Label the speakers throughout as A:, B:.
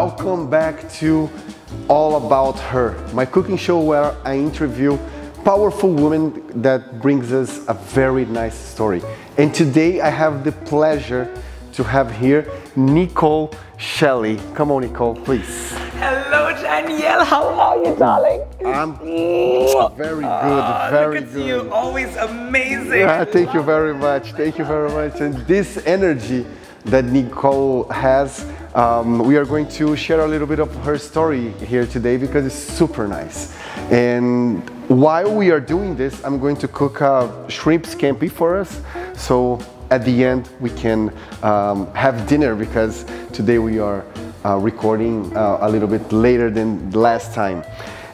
A: welcome back to All About Her, my cooking show where I interview powerful women that brings us a very nice story. And today I have the pleasure to have here Nicole Shelley. Come on, Nicole, please.
B: Hello, Danielle. How are you, darling?
A: I'm very good, very
B: look at
A: good.
B: you, always amazing.
A: Yeah, thank you very much. Thank you very much. And this energy that Nicole has, we are going to share a little bit of her story here today because it's super nice. And while we are doing this, I'm going to cook a shrimp scampi for us. So at the end, we can have dinner because today we are recording a little bit later than last time.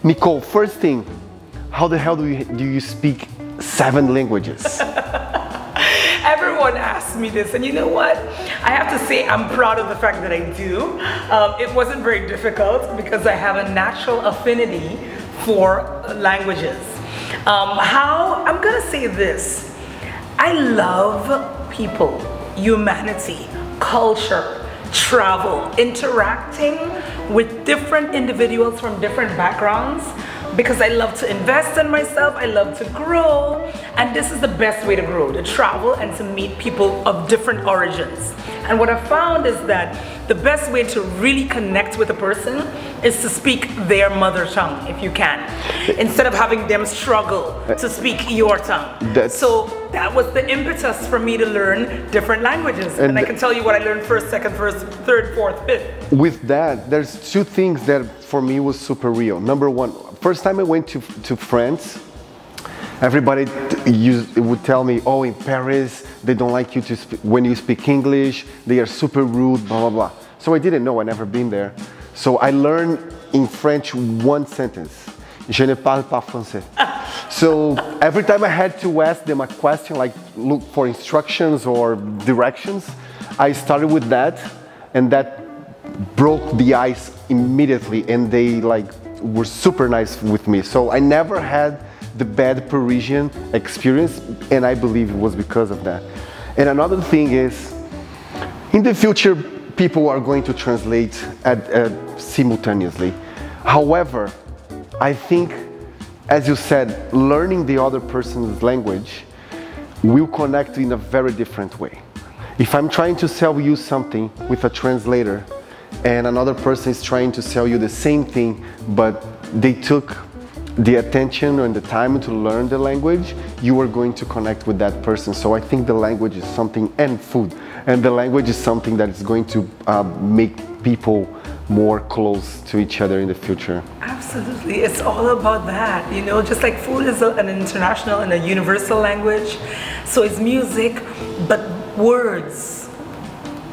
A: Nicole, first thing, how the hell do you speak 7 languages?
B: Everyone asks me this, and you know what? I have to say I'm proud of the fact that I do. It wasn't very difficult because I have a natural affinity for languages. I'm gonna say this. I love people, humanity, culture, travel, interacting with different individuals from different backgrounds because I love to invest in myself, I love to grow, and this is the best way to grow, to travel and to meet people of different origins. And what I found is that the best way to really connect with a person is to speak their mother tongue, if you can, instead of having them struggle to speak your tongue. So that was the impetus for me to learn different languages. And I can tell you what I learned first, second, first, third, fourth, fifth.
A: With that, there's 2 things that for me was super real. Number one, first time I went to France, everybody would tell me, oh, in Paris, they don't like you to speak, when you speak English, they are super rude, blah, blah, blah. So I didn't know, I never been there. So I learned in French 1 sentence. Je ne parle pas français. So every time I had to ask them a question, like look for instructions or directions, I started with that, and that broke the ice immediately, and they were super nice with me. So I never had the bad Parisian experience, and I believe it was because of that. And another thing is, in the future, people are going to translate simultaneously. However, I think, as you said, learning the other person's language will connect in a very different way. If I'm trying to sell you something with a translator, and another person is trying to sell you the same thing, but they took the attention and the time to learn the language, you are going to connect with that person. So I think the language is something, and food, and the language is something that is going to make people more close to each other in the future.
B: Absolutely, it's all about that, you know, just like food is an international and a universal language, so is music, but words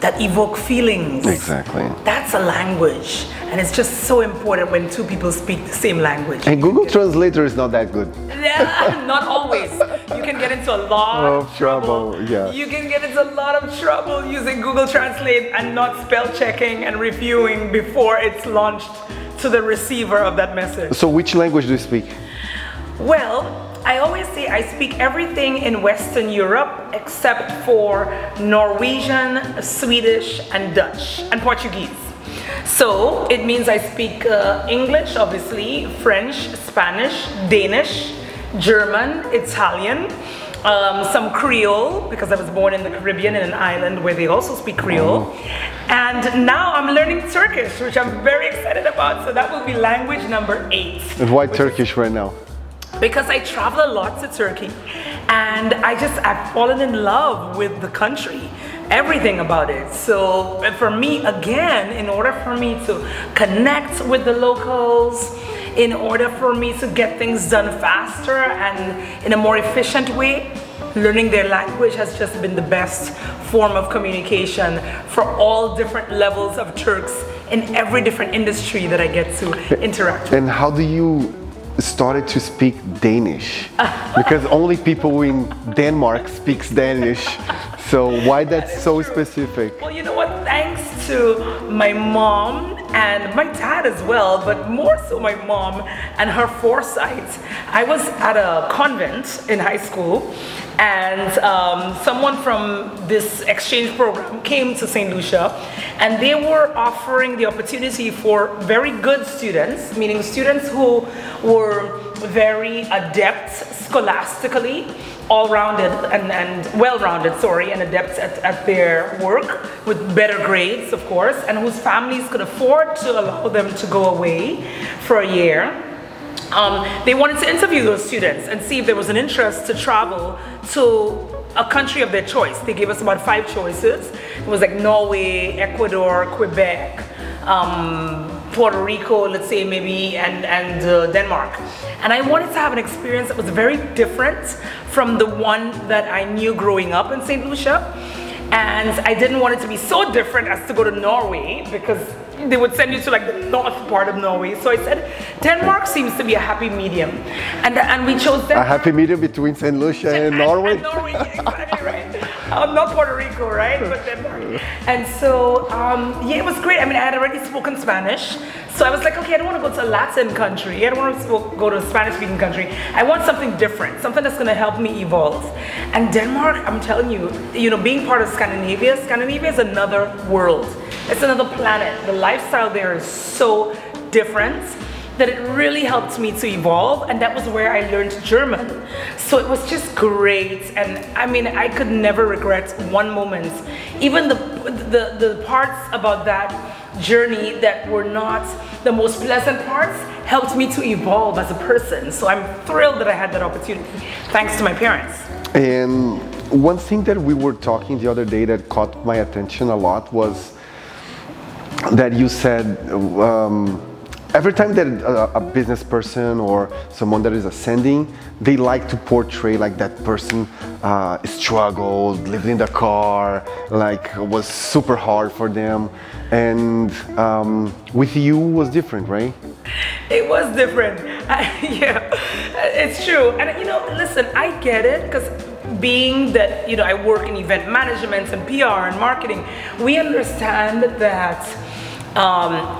B: that evoke feelings.
A: Exactly.
B: That's a language, and it's just so important when 2 people speak the same language.
A: And Google Translator is not that good.
B: Yeah, not always. You can get into a lot of trouble.
A: Yeah.
B: You can get into a lot of trouble using Google Translate and not spell checking and reviewing before it's launched to the receiver of that message.
A: So which language do you speak?
B: Well, I always say I speak everything in Western Europe except for Norwegian, Swedish, and Dutch, and Portuguese. So it means I speak English, obviously, French, Spanish, Danish, German, Italian, some Creole, because I was born in the Caribbean in an island where they also speak Creole. And now I'm learning Turkish, which I'm very excited about. So that will be language number 8.
A: And why Turkish right now?
B: Because I travel a lot to Turkey, and I've fallen in love with the country, everything about it. So for me, again, in order for me to connect with the locals, in order for me to get things done faster and in a more efficient way, learning their language has just been the best form of communication for all different levels of Turks in every different industry that I get to interact with.
A: And how do you started to speak Danish? Because only people in Denmark speaks Danish. So why that's so specific?
B: Well, you know what? Thanks to my mom and my dad as well, but more so my mom and her foresight. I was at a convent in high school, and someone from this exchange program came to St. Lucia, and they were offering the opportunity for very good students, meaning students who were very adept scholastically, all-rounded and well-rounded, and adept at their work with better grades, of course, and whose families could afford to allow them to go away for a year. They wanted to interview those students and see if there was an interest to travel to a country of their choice. They gave us about 5 choices. It was like Norway, Ecuador, Quebec, Puerto Rico, let's say maybe, and Denmark. And I wanted to have an experience that was very different from the one that I knew growing up in St. Lucia. And I didn't want it to be so different as to go to Norway, because they would send you to like the north part of Norway. So I said, Denmark seems to be a happy medium. And we chose Denmark.
A: A happy medium between St. Lucia and Norway?
B: And Norway, exactly, right. Not Puerto Rico, right? But Denmark. And so, yeah, it was great. I mean, I had already spoken Spanish. So I was like, okay, I don't want to go to a Latin country. I don't want to go to a Spanish-speaking country. I want something different, something that's going to help me evolve. And Denmark, I'm telling you, being part of Scandinavia is another world. It's another planet. The lifestyle there is so different that it really helped me to evolve, and that was where I learned German. So it was just great, and I mean, I could never regret one moment. Even the parts about that journey that were not the most pleasant parts helped me to evolve as a person. So I'm thrilled that I had that opportunity, thanks to my parents.
A: And one thing that we were talking the other day that caught my attention a lot was that you said every time that a business person or someone that is ascending, they like to portray like that person struggled, lived in the car, like it was super hard for them. And with you was different, right?
B: It was different. Yeah, it's true. And listen, I get it, because being that, I work in event management and PR and marketing, we understand that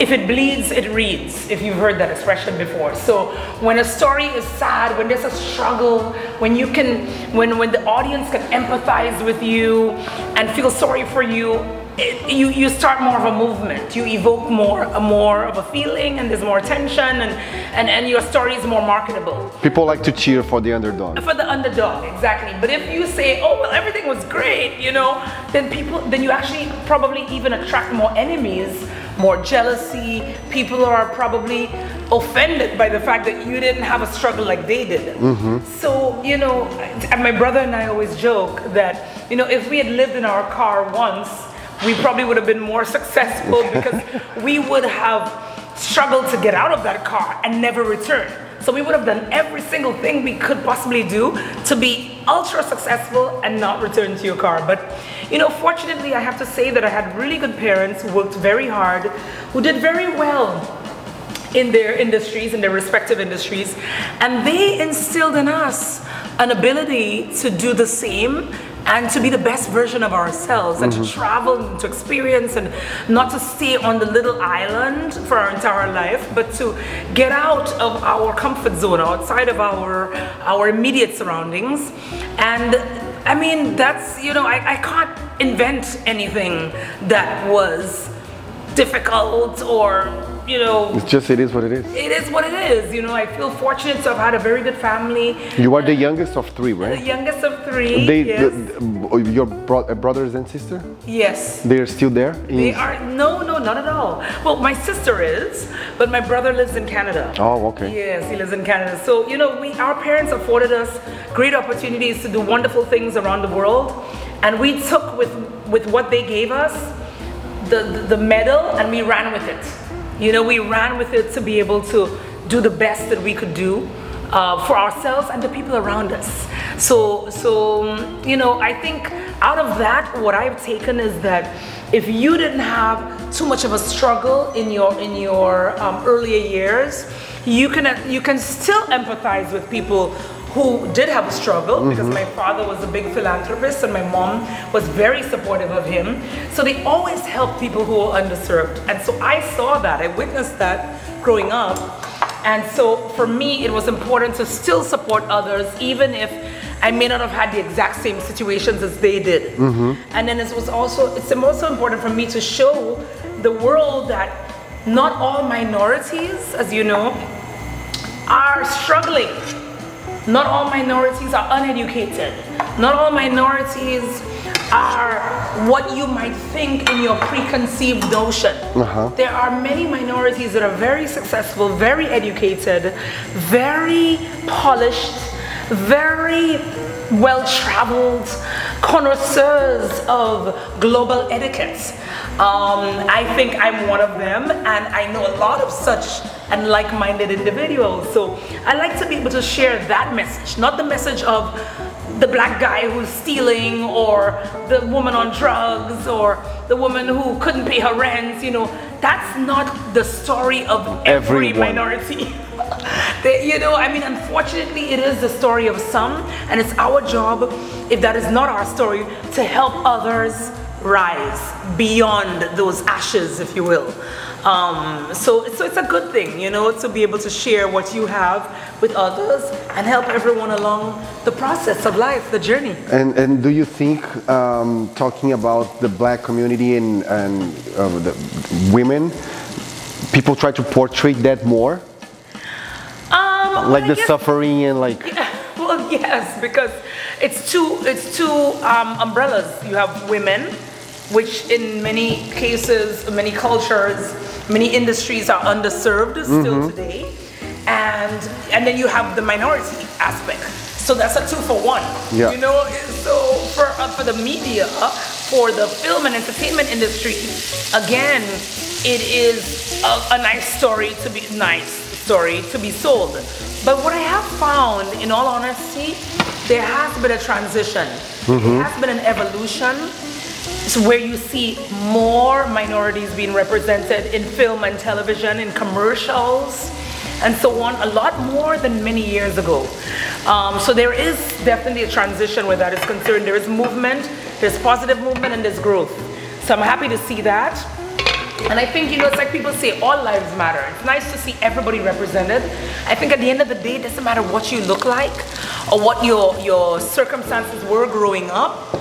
B: if it bleeds, it reads, if you've heard that expression before. So when a story is sad, when there's a struggle, when the audience can empathize with you and feel sorry for you, you start more of a movement. You evoke more of a feeling, and there's more tension, and your story is more marketable.
A: People like to cheer for the underdog.
B: For the underdog, exactly. But if you say, oh well, everything was great, then you actually probably even attract more enemies, more jealousy. People are probably offended by the fact that you didn't have a struggle like they did. Mm-hmm. So, and my brother and I always joke that, if we had lived in our car once, we probably would have been more successful, because we would have struggled to get out of that car and never return. So we would have done every single thing we could possibly do to be ultra successful and not return to your car. But, fortunately, I have to say that I had really good parents who worked very hard, who did very well in their industries, in their respective industries, and they instilled in us an ability to do the same and to be the best version of ourselves, and to travel and to experience, and not to stay on the little island for our entire life, but to get out of our comfort zone, outside of our immediate surroundings. And I mean, that's, I can't invent anything that was difficult or,
A: It's just, it is what it is.
B: It is what it is. I feel fortunate to have had a very good family.
A: You are the youngest of 3, right?
B: The youngest of 3, yes.
A: Your brothers and sister?
B: Yes.
A: They're still there?
B: They are, no, not at all. Well, my sister is, but my brother lives in Canada.
A: Oh, okay.
B: Yes, he lives in Canada. So, our parents afforded us great opportunities to do wonderful things around the world. And we took with what they gave us, the medal, and we ran with it. We ran with it to be able to do the best that we could do for ourselves and the people around us. So I think out of that, what I've taken is that if you didn't have too much of a struggle in your earlier years, you can still empathize with people who did have a struggle because my father was a big philanthropist and my mom was very supportive of him. So they always help people who are underserved. And so I saw that, I witnessed that growing up. And so for me, it was important to still support others, even if I may not have had the exact same situations as they did. And then it's also important for me to show the world that not all minorities, as you know, are struggling. Not all minorities are uneducated. Not all minorities are what you might think in your preconceived notion. There are many minorities that are very successful, very educated, very polished, very well-traveled, connoisseurs of global etiquette. I think I'm one of them, and I know a lot of such and like-minded individuals. So I like to be able to share that message, not the message of the black guy who's stealing, or the woman on drugs, or the woman who couldn't pay her rent. You know, that's not the story of every minority. You know, I mean, unfortunately, it is the story of some, and it's our job, if that is not our story, to help others rise beyond those ashes, if you will. So it's a good thing, you know, to be able to share what you have with others and help everyone along the process of life, the journey.
A: And do you think, talking about the black community and the women, people try to portray that more? Like the suffering and like...
B: Yeah, well, yes, because it's two umbrellas. You have women, which in many cases, many cultures, many industries are underserved still today, and then you have the minority aspect. So that's a 2-for-1. Yeah. You know, so for the media, for the film and entertainment industry, again, it is a nice story to be sold. But what I have found, in all honesty, there has been a transition. There has been an evolution. So where you see more minorities being represented in film and television, in commercials, and so on, a lot more than many years ago. So there is definitely a transition where that is concerned. There is movement, there's positive movement, and there's growth. So I'm happy to see that. And I think, you know, it's like people say, all lives matter. It's nice to see everybody represented. I think at the end of the day, it doesn't matter what you look like or what your circumstances were growing up.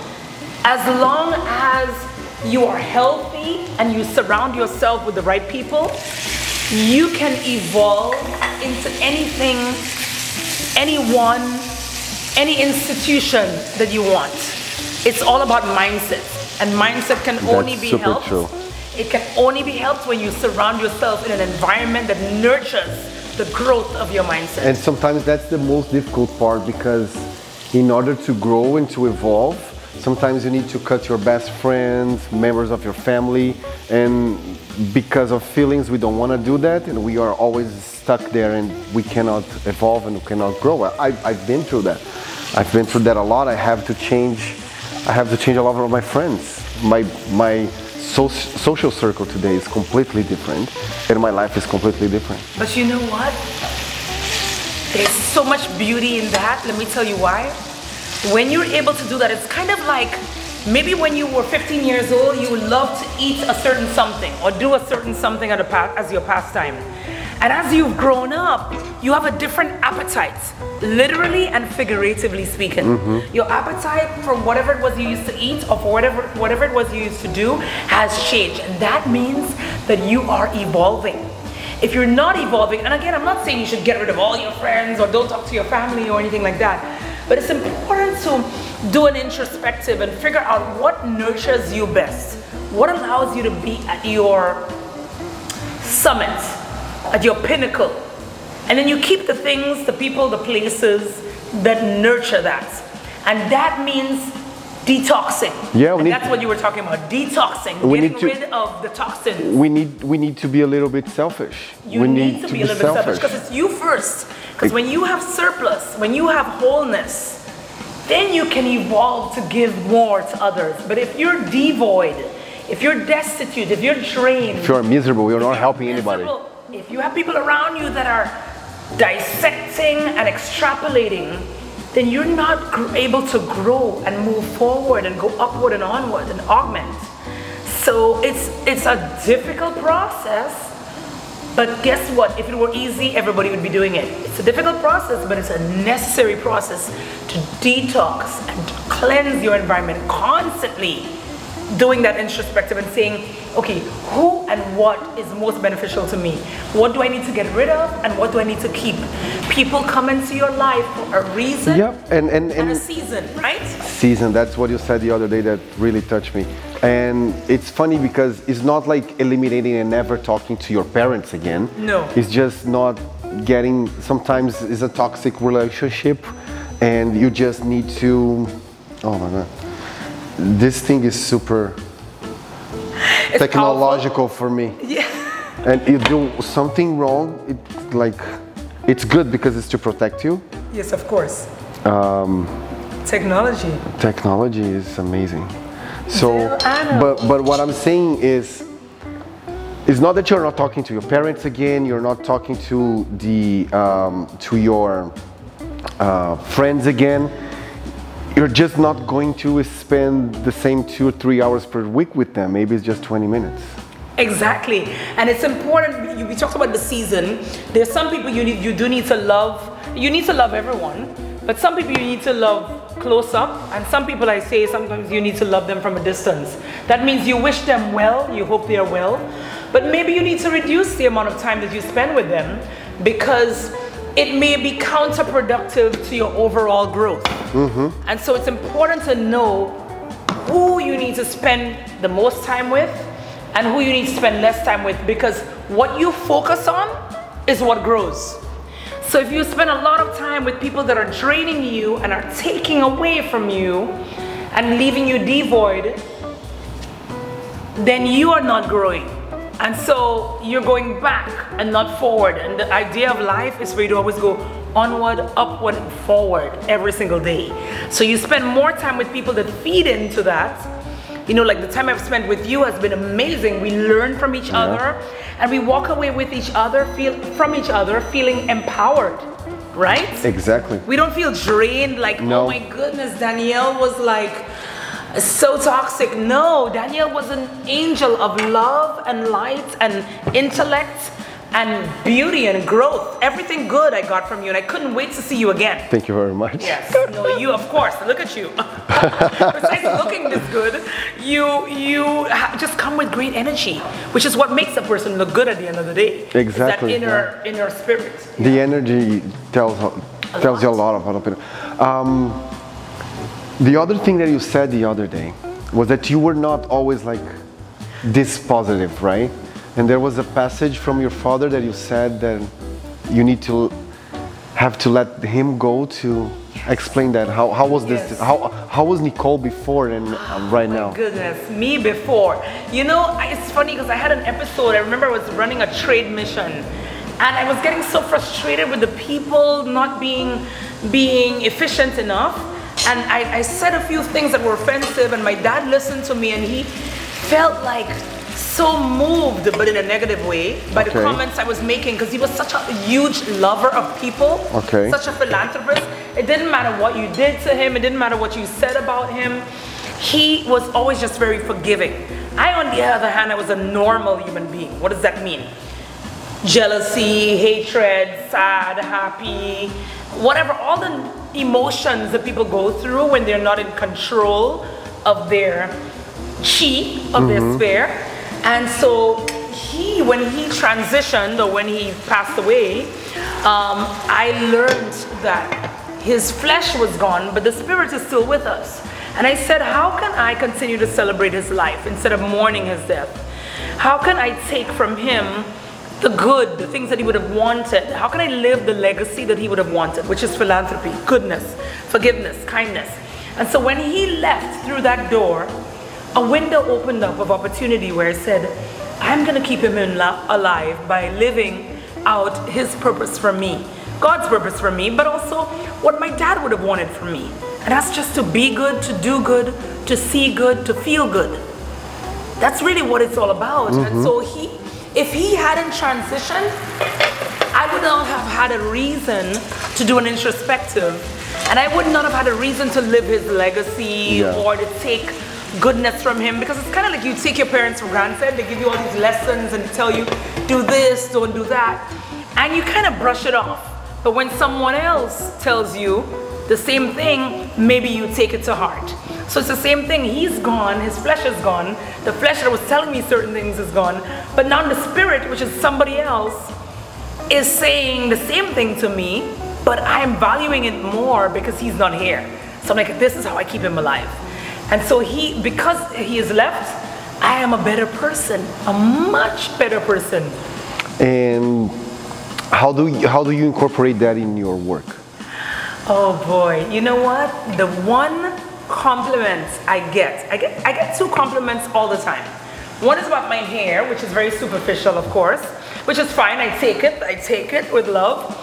B: As long as you are healthy and you surround yourself with the right people, you can evolve into anything, anyone, any institution that you want. It's all about mindset, and mindset can only be helped. True. It can only be helped when you surround yourself in an environment that nurtures the growth of your mindset.
A: And sometimes that's the most difficult part, because in order to grow and to evolve, sometimes you need to cut your best friends, members of your family, and because of feelings we don't want to do that, and we are always stuck there, and we cannot evolve and we cannot grow. I've been through that. I've been through that a lot. I have to change a lot of my friends. My social circle today is completely different, and my life is completely different.
B: But you know what? There's so much beauty in that. Let me tell you why. When you're able to do that, it's kind of like maybe when you were 15 years old, you would love to eat a certain something or do a certain something as your pastime. And as you've grown up, you have a different appetite, literally and figuratively speaking. Your appetite for whatever it was you used to eat or for whatever it was you used to do has changed. And that means that you are evolving. If you're not evolving, and again, I'm not saying you should get rid of all your friends or don't talk to your family or anything like that, but it's important to do an introspective and figure out what nurtures you best, what allows you to be at your summit, at your pinnacle. And then you keep the things, the people, the places that nurture that. And that means detoxing. Yeah, that's what you were talking about, detoxing, getting rid of the toxins.
A: We need to be a little bit selfish.
B: You need to be a little bit selfish, because it's you first. Because when you have surplus, when you have wholeness, then you can evolve to give more to others. But if you're devoid, if you're destitute, if you're drained,
A: if you're miserable, you're not helping anybody.
B: If you have people around you that are dissecting and extrapolating then you're not able to grow and move forward and go upward and onward and augment. So it's a difficult process, but guess what? If it were easy, everybody would be doing it. It's a difficult process, but it's a necessary process to detox and to cleanse your environment constantly. Doing that introspective and saying, okay, who and what is most beneficial to me? What do I need to get rid of and what do I need to keep? People come into your life for a reason and a season, right?
A: Season, that's what you said the other day that really touched me. And it's funny because it's not like eliminating and never talking to your parents again.
B: No.
A: It's just not getting, sometimes it's a toxic relationship and you just need to, oh my God. This thing is super technological for me.
B: Yeah.
A: And you do something wrong, it's good because it's to protect you.
B: Yes, of course. Technology.
A: Technology is amazing. So, but what I'm saying is, it's not that you're not talking to your parents again. You're not talking to the to your friends again. You're just not going to spend the same 2 or 3 hours per week with them. Maybe it's just 20 minutes.
B: Exactly. And it's important, we talked about the season. There's some people you do need to love. You need to love everyone, but some people you need to love close up. And some people, I say, sometimes you need to love them from a distance. That means you wish them well, you hope they are well, but maybe you need to reduce the amount of time that you spend with them because it may be counterproductive to your overall growth. And so it's important to know who you need to spend the most time with and who you need to spend less time with, because what you focus on is what grows. So if you spend a lot of time with people that are draining you and are taking away from you and leaving you devoid, then you are not growing. And so you're going back and not forward. And the idea of life is for you to always go onward, upward, and forward every single day. So you spend more time with people that feed into that. You know, like the time I've spent with you has been amazing. We learn from each other and we walk away with each other, from each other, feeling empowered, right?
A: Exactly.
B: We don't feel drained like, oh my goodness, Danielle was like, so toxic. No, Danielle was an angel of love and light and intellect and beauty and growth. Everything good I got from you, and I couldn't wait to see you again.
A: Thank you very much.
B: Yes, no, you, of course, look at you. Besides looking this good, you just come with great energy, which is what makes a person look good at the end of the day.
A: Exactly.
B: It's that inner spirit.
A: The energy tells you a lot about it. The other thing that you said the other day was that you were not always like this positive, right? And there was a passage from your father that you said that you need to have to let him go to explain that. How was this? How was Nicole before and right now?
B: Oh my goodness, me before. You know, it's funny because I had an episode. I remember I was running a trade mission, and I was getting so frustrated with the people not being efficient enough. And I said a few things that were offensive, and my dad listened to me, and he felt like so moved, but in a negative way, by the comments I was making, because he was such a huge lover of people, such a philanthropist. It didn't matter what you did to him, it didn't matter what you said about him. He was always just very forgiving. I, on the other hand, I was a normal human being. What does that mean? Jealousy, hatred, sad, happy, whatever, all the emotions that people go through when they're not in control of their chi, of their sphere. And so when he transitioned, or when he passed away, I learned that his flesh was gone, but the spirit is still with us. And I said, how can I continue to celebrate his life instead of mourning his death? How can I take from him the good, the things that he would have wanted? How can I live the legacy that he would have wanted, which is philanthropy, goodness, forgiveness, kindness? And so when he left through that door, a window opened up of opportunity where I said, I'm going to keep him alive by living out his purpose for me, God's purpose for me, but also what my dad would have wanted for me. And that's just to be good, to do good, to see good, to feel good. That's really what it's all about. And so if he hadn't transitioned, I would not have had a reason to do an introspective And I would not have had a reason to live his legacy or to take goodness from him, because it's kind of like you take your parents for granted. They give you all these lessons and tell you, do this, don't do that. And you kind of brush it off. But when someone else tells you the same thing, maybe you take it to heart. So it's the same thing. He's gone, his flesh is gone. The flesh that was telling me certain things is gone. But now the spirit, which is somebody else, is saying the same thing to me, but I'm valuing it more because he's not here. So I'm like, this is how I keep him alive. And so because he is left, I am a better person, a much better person.
A: And how do you incorporate that in your work?
B: Oh boy, you know what? The one compliment I get 2 compliments all the time. One is about my hair, which is very superficial, of course, which is fine. I take it with love.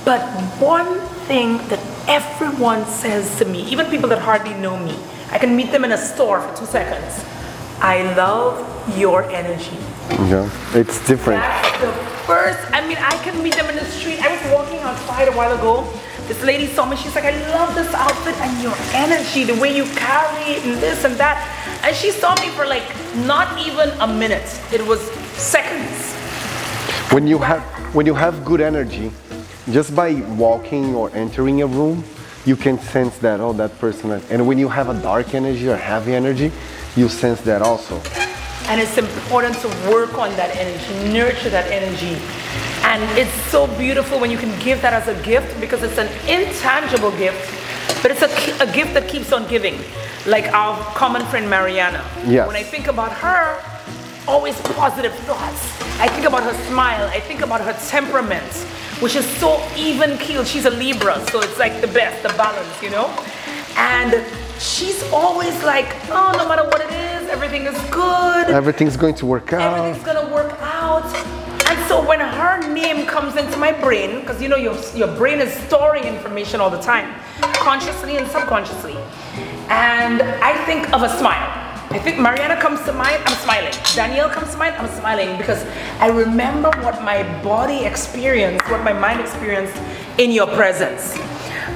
B: But one thing that everyone says to me, even people that hardly know me, I can meet them in a store for 2 seconds. I love your energy.
A: Yeah, it's different.
B: That's the first, I mean, I can meet them in the street. I was walking outside a while ago. This lady saw me, she's like, I love this outfit and your energy, the way you carry it and this and that. And she saw me for like not even a minute. It was seconds.
A: When you have good energy, just by walking or entering a room, you can sense that, oh, that person. And when you have a dark energy or heavy energy, you sense that also.
B: And it's important to work on that energy, nurture that energy. And it's so beautiful when you can give that as a gift, because it's an intangible gift, but it's a gift that keeps on giving. Like our common friend Mariana.
A: Yes.
B: When I think about her, always positive thoughts. I think about her smile. I think about her temperament, which is so even-keeled. She's a Libra, so it's like the best, the balance, you know? And she's always like, oh, no matter what it is, everything is good.
A: Everything's going to work out.
B: Everything's gonna work out. And so when her name comes into my brain, because you know your brain is storing information all the time, consciously and subconsciously. And I think of a smile. I think Mariana comes to mind, I'm smiling. Danielle comes to mind, I'm smiling, because I remember what my body experienced, what my mind experienced in your presence.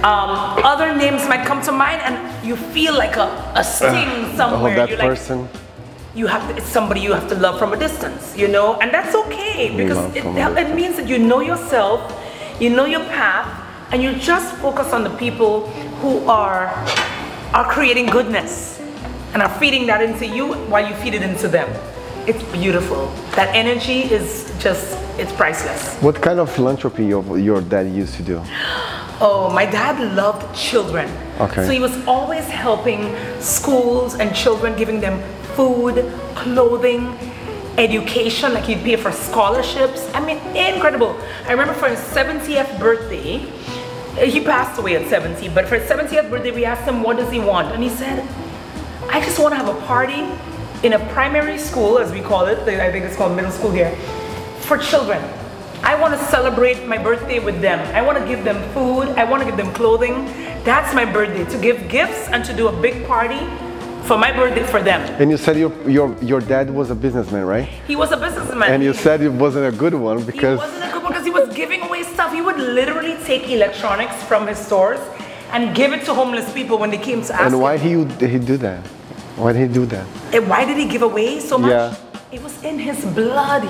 B: Other names might come to mind and you feel like a sting somewhere.
A: Oh, that
B: You're
A: person.
B: Like, it's somebody you have to love from a distance, you know? And that's okay, because it means that you know yourself, you know your path, and you just focus on the people who are creating goodness and are feeding that into you while you feed it into them. It's beautiful. That energy is just, it's priceless.
A: What kind of philanthropy your dad used to do?
B: Oh, my dad loved children.
A: Okay.
B: So he was always helping schools and children, giving them food, clothing, education, like he'd pay for scholarships. I mean, incredible. I remember for his 70th birthday, he passed away at 70, but for his 70th birthday, we asked him, what does he want? And he said, I just want to have a party in a primary school, as we call it, I think it's called middle school here, for children. I want to celebrate my birthday with them. I want to give them food. I want to give them clothing. That's my birthday, to give gifts and to do a big party for my birthday for them.
A: And you said your dad was a businessman, right?
B: He was a businessman.
A: And you said it wasn't a good one because...
B: He wasn't a good one because he was giving away stuff. He would literally take electronics from his stores and give it to homeless people when they came to ask him.
A: And why did he do that? Why did he do that?
B: And why did he give away so much?
A: Yeah.
B: It was in his blood.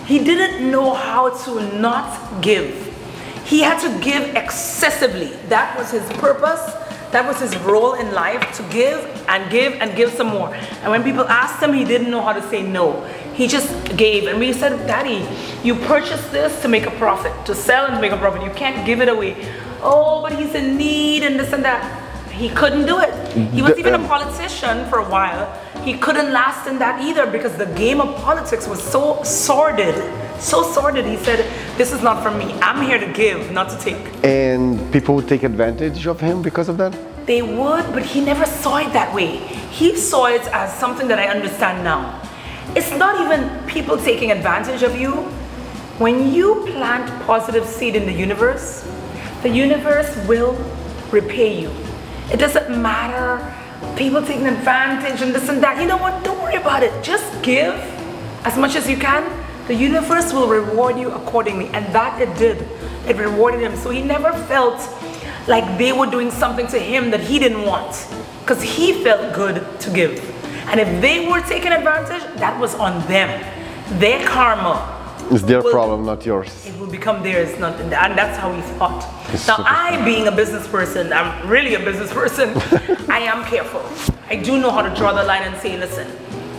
B: He didn't know how to not give. He had to give excessively. That was his purpose. That was his role in life, to give and give and give some more. And when people asked him, he didn't know how to say no. He just gave. And we said, Daddy, you purchased this to make a profit, to sell and to make a profit. You can't give it away. Oh, but he's in need and this and that. He couldn't do it. He was even a politician for a while. He couldn't last in that either because the game of politics was so sordid. So sordid. He said, this is not for me. I'm here to give, not to take.
A: And people would take advantage of him because of that?
B: They would, but he never saw it that way. He saw it as something that I understand now. It's not even people taking advantage of you. When you plant positive seed in the universe will repay you. It doesn't matter people taking advantage and this and that. You know what? Don't worry about it. Just give as much as you can. The universe will reward you accordingly. And that it did. It rewarded him. So he never felt like they were doing something to him that he didn't want, because he felt good to give. And if they were taking advantage, that was on them. Their karma.
A: It's their problem, not yours.
B: It will become theirs, and that's how he thought. Now, I, being a business person, I'm really a business person, I am careful. I do know how to draw the line and say, listen,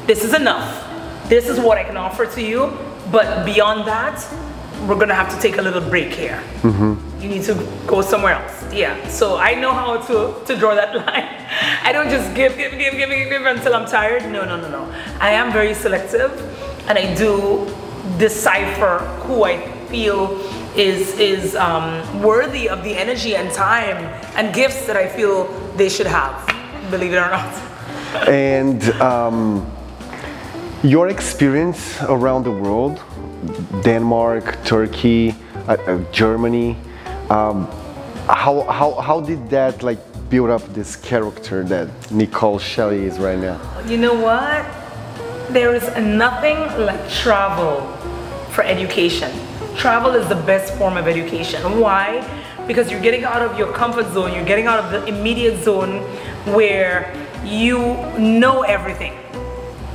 B: this is enough. This is what I can offer to you, but beyond that, we're gonna have to take a little break here. You need to go somewhere else. Yeah, so I know how to draw that line. I don't just give until I'm tired. No. I am very selective, and I do decipher who I feel is worthy of the energy and time and gifts that I feel they should have, believe it or not.
A: And your experience around the world, Denmark, Turkey, Germany, how did that like build up this character that Nicole Shelley is right now?
B: You know what? There is nothing like travel for education. Travel is the best form of education. Why? Because you're getting out of your comfort zone, you're getting out of the immediate zone where you know everything.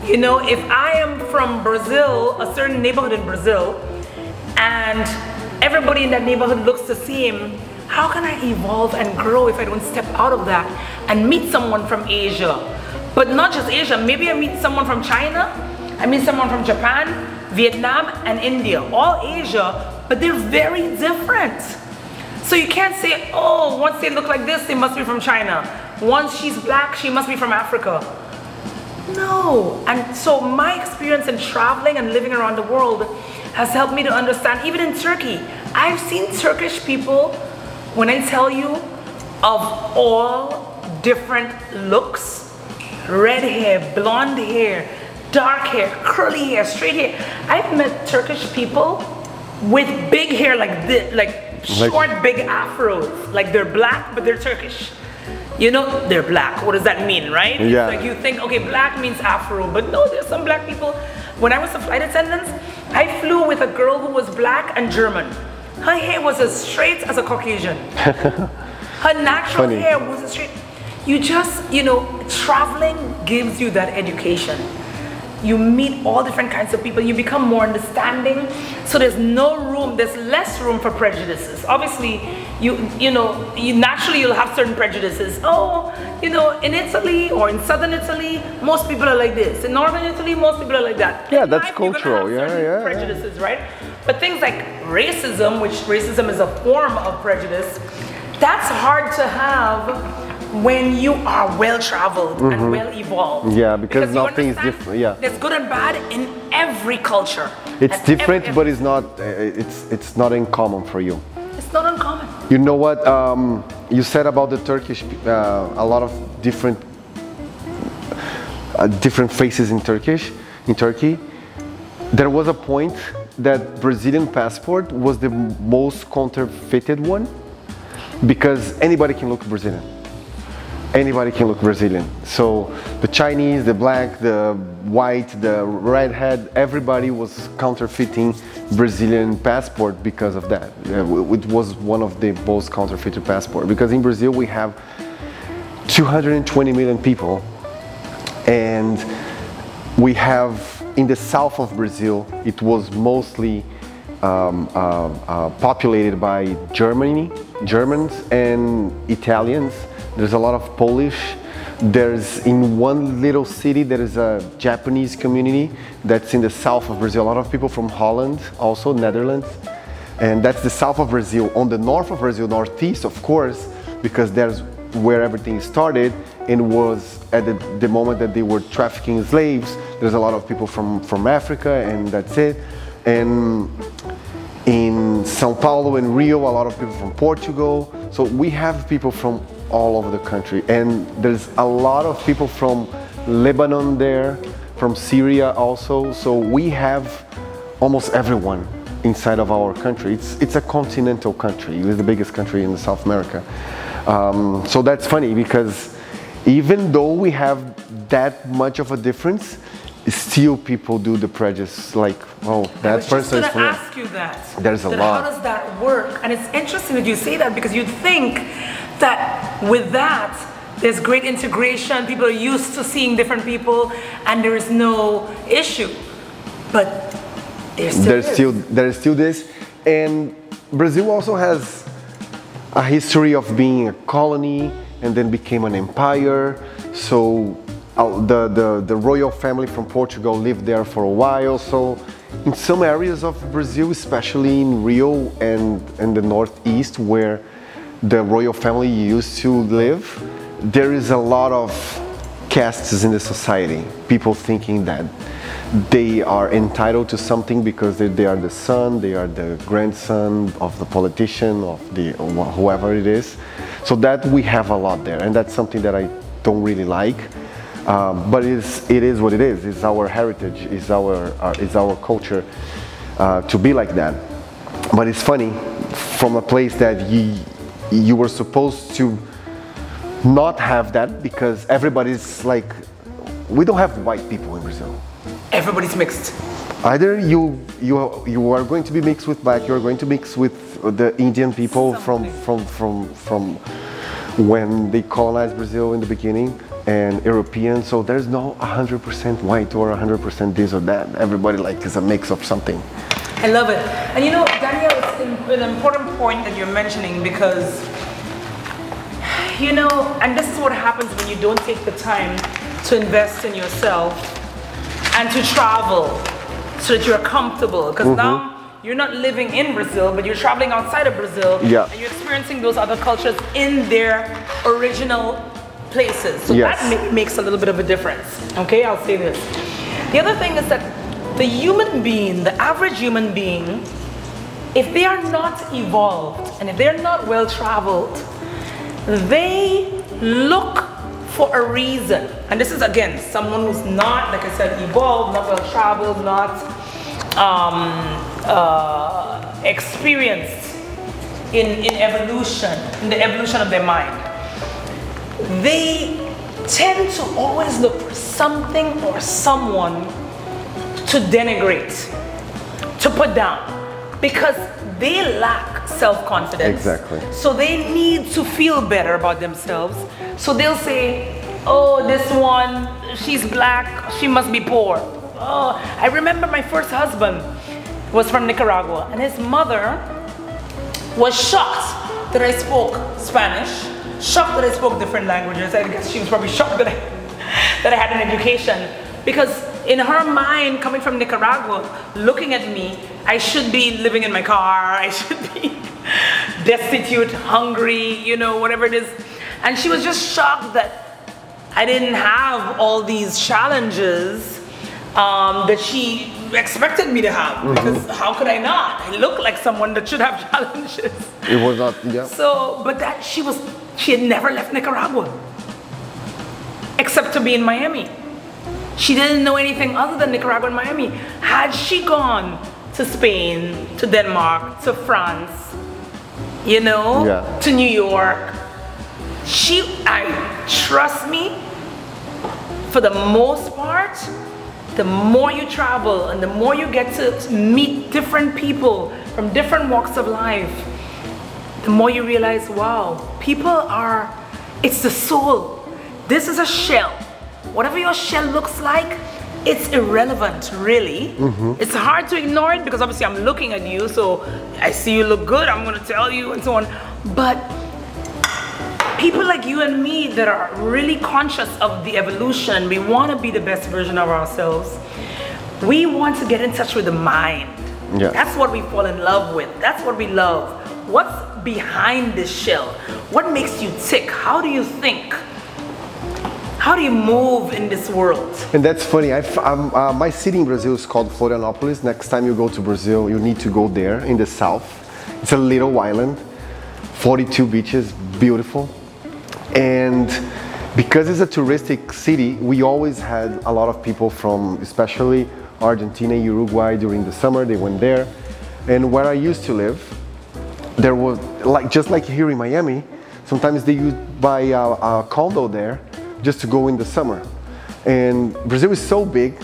B: You know, if I am from Brazil, a certain neighborhood in Brazil, and everybody in that neighborhood looks the same, how can I evolve and grow if I don't step out of that and meet someone from Asia? But not just Asia, maybe I meet someone from China, I meet someone from Japan, Vietnam, and India, all Asia, but they're very different. So you can't say, oh, once they look like this, they must be from China. Once she's black, she must be from Africa. No. And so my experience in traveling and living around the world has helped me to understand, even in Turkey, I've seen Turkish people, when I tell you, of all different looks, red hair, blonde hair, dark hair, curly hair, straight hair. I've met Turkish people with big hair like this, like short, big afros. Like they're black, but they're Turkish. You know, they're black. What does that mean, right?
A: Yeah.
B: Like you think, okay, black means afro, but no, there's some black people. When I was a flight attendant, I flew with a girl who was black and German. Her hair was as straight as a Caucasian. Her natural hair was as straight. You just, you know, traveling gives you that education. You meet all different kinds of people, you become more understanding. So there's no room, there's less room for prejudices. Obviously, you know, naturally you'll have certain prejudices. Oh, you know, in Italy or in southern Italy, most people are like this. In northern Italy, most people are like that.
A: Yeah, that's cultural. Yeah.
B: Prejudices, right? But things like racism, which racism is a form of prejudice, that's hard to have when you are well-traveled and well-evolved.
A: Yeah, because nothing is different. Yeah,
B: there's good and bad in every culture.
A: It's different, but it's not. It's not uncommon for you.
B: It's not uncommon.
A: You know what? You said about the Turkish, a lot of different faces in Turkey. There was a point that Brazilian passport was the most counterfeited one, because anybody can look Brazilian. Anybody can look Brazilian. So the Chinese, the black, the white, the redhead, everybody was counterfeiting Brazilian passport because of that. It was one of the most counterfeited passport, because in Brazil we have 220 million people, and we have in the south of Brazil, it was mostly populated by Germans and Italians. There's a lot of Polish. There's in one little city, there is a Japanese community that's in the south of Brazil. A lot of people from Holland, also Netherlands. And that's the south of Brazil. On the north of Brazil, northeast, of course, because there's where everything started, and was at the moment that they were trafficking slaves. There's a lot of people from Africa, and that's it. And in São Paulo and Rio, a lot of people from Portugal. So we have people from all over the country, and there's a lot of people from Lebanon there, from Syria also. So we have almost everyone inside of our country. It's a continental country. It's the biggest country in South America. So that's funny, because even though we have that much of a difference, still people do the prejudice, like, oh, that person is from.
B: I was just going to ask you that.
A: There's a lot.
B: How does that work? And it's interesting that you say that, because you'd think that with that, there's great integration, people are used to seeing different people, and there is no issue. But there's
A: still this. And Brazil also has a history of being a colony and then became an empire. So the royal family from Portugal lived there for a while. So in some areas of Brazil, especially in Rio and the northeast where the royal family used to live, there is a lot of castes in the society. People thinking that they are entitled to something because they are the son, they are the grandson of the politician, of the whoever it is. So that we have a lot there, and that's something that I don't really like. But it is what it is. It's our heritage, it's our culture to be like that. But it's funny, from a place that you were supposed to not have that, because everybody's like, we don't have white people in Brazil.
B: Everybody's mixed.
A: Either you are going to be mixed with black, you are going to mix with the Indian people from when they colonized Brazil in the beginning, and European. So there's no 100% white or 100% this or that. Everybody like is a mix of something.
B: I love it. And you know, Daniel, it's an important point that you're mentioning, because you know, and this is what happens when you don't take the time to invest in yourself and to travel so that you're comfortable. Because now you're not living in Brazil, but you're traveling outside of Brazil, and you're experiencing those other cultures in their original places. So that makes a little bit of a difference. Okay, I'll say this. The other thing is that the human being, the average human being, if they are not evolved and if they're not well traveled, they look for a reason. And this is, again, someone who's not, like I said, evolved, not well traveled, not experienced in evolution, in the evolution of their mind. They tend to always look for something or someone to denigrate, to put down, because they lack self-confidence.
A: Exactly.
B: So they need to feel better about themselves. So they'll say, oh, this one, she's black, she must be poor. Oh, I remember my first husband was from Nicaragua, and his mother was shocked that I spoke Spanish, shocked that I spoke different languages. I guess she was probably shocked that I had an education, because in her mind, coming from Nicaragua, looking at me, I should be living in my car, I should be destitute, hungry, you know, whatever it is. And she was just shocked that I didn't have all these challenges that she expected me to have, because how could I not? I look like someone that should have challenges.
A: It was not,
B: So, but that she had never left Nicaragua, except to be in Miami. She didn't know anything other than Nicaragua and Miami. Had she gone to Spain, to Denmark, to France, you know, to New York, trust me, for the most part, the more you travel and the more you get to meet different people from different walks of life, the more you realize, wow, people are, it's the soul. This is a shell. Whatever your shell looks like, it's irrelevant, really. It's hard to ignore it, because obviously I'm looking at you, so I see you look good, I'm gonna tell you, and so on. But people like you and me that are really conscious of the evolution, we wanna be the best version of ourselves. We want to get in touch with the mind. That's what we fall in love with. That's what we love. What's behind this shell? What makes you tick? How do you think? How do you move in this world? And
A: that's funny. My city in Brazil is called Florianópolis. Next time you go to Brazil, you need to go there in the south. It's a little island, 42 beaches, beautiful. And because it's a touristic city, we always had a lot of people from, especially Argentina, Uruguay during the summer. They went there. And where I used to live, there was, just like here in Miami, sometimes they used buy a condo there just to go in the summer. And Brazil is so big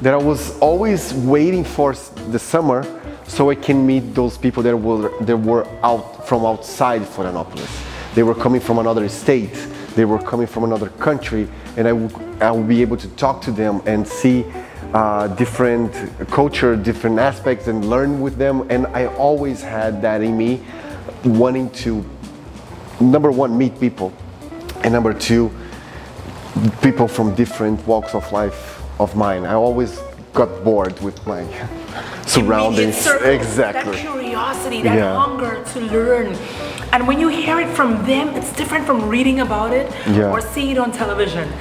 A: that I was always waiting for the summer so I can meet those people that were out from outside Florianópolis. they were coming from another state, they were coming from another country, and I would be able to talk to them and see different culture, different aspects, and learn with them. And I always had that in me, wanting to, number one, meet people, and number two, people from different walks of life of mine. I always got bored with my surroundings. Exactly.
B: That curiosity, that hunger to learn. And when you hear it from them, it's different from reading about it or seeing it on television.